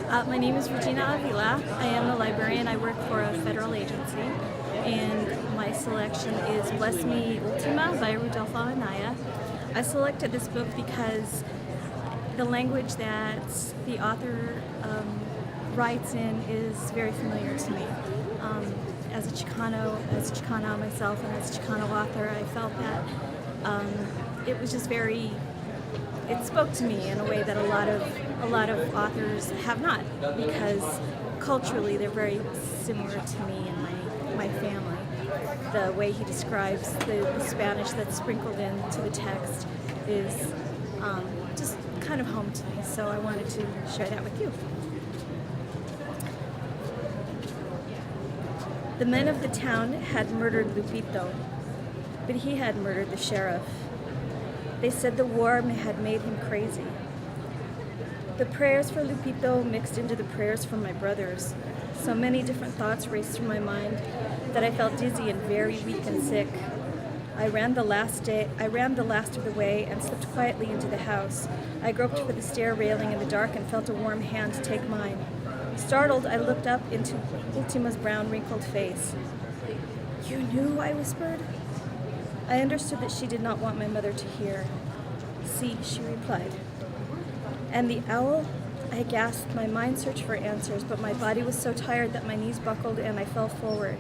My name is Regina Avila. I am a librarian. I work for a federal agency, and my selection is Bless Me Ultima by Rudolph Anaya. I selected this book because the language that the author writes in is very familiar to me. As a Chicana myself, and as a Chicano author, I felt that it was just very. It spoke to me in a way that a lot of authors have not, because culturally they're very similar to me and my family. The way he describes the Spanish that's sprinkled into the text is just kind of home to me. So I wanted to share that with you. The men of the town had murdered Lupito, but he had murdered the sheriff. They said the war had made him crazy. The prayers for Lupito mixed into the prayers for my brothers. So many different thoughts raced through my mind that I felt dizzy and very weak and sick. I ran the last of the way and slipped quietly into the house. I groped for the stair railing in the dark and felt a warm hand take mine. Startled, I looked up into Ultima's brown, wrinkled face. "You knew?" I whispered. I understood that she did not want my mother to hear. "See," she replied. "And the owl?" I gasped. My mind searched for answers, but my body was so tired that my knees buckled and I fell forward.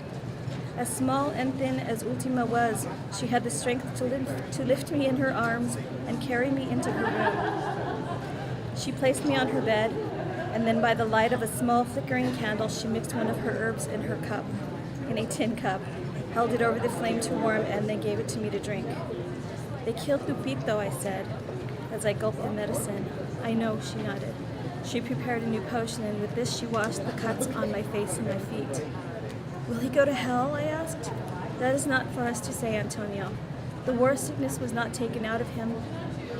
As small and thin as Ultima was, she had the strength to lift me in her arms and carry me into her room. She placed me on her bed, and then by the light of a small flickering candle, she mixed one of her herbs in a tin cup, held it over the flame to warm, and then gave it to me to drink. "They killed Lupito," I said, as I gulped the medicine. "I know," she nodded. She prepared a new potion, and with this she washed the cuts on my face and my feet. "Will he go to hell?" I asked. "That is not for us to say, Antonio. The war sickness was not taken out of him.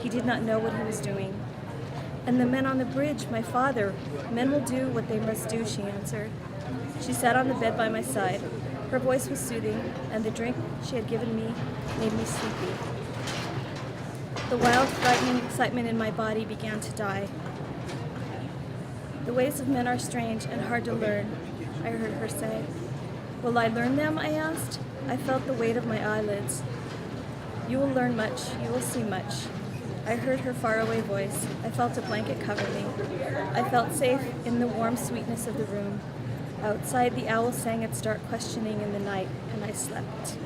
He did not know what he was doing." "And the men on the bridge, my father, men will do what they must do," she answered. She sat on the bed by my side. Her voice was soothing, and the drink she had given me made me sleepy. The wild, frightening excitement in my body began to die. "The ways of men are strange and hard to learn," I heard her say. "Will I learn them?" I asked. I felt the weight of my eyelids. "You will learn much. You will see much." I heard her faraway voice. I felt a blanket cover me. I felt safe in the warm sweetness of the room. Outside, the owl sang its dark questioning in the night, and I slept.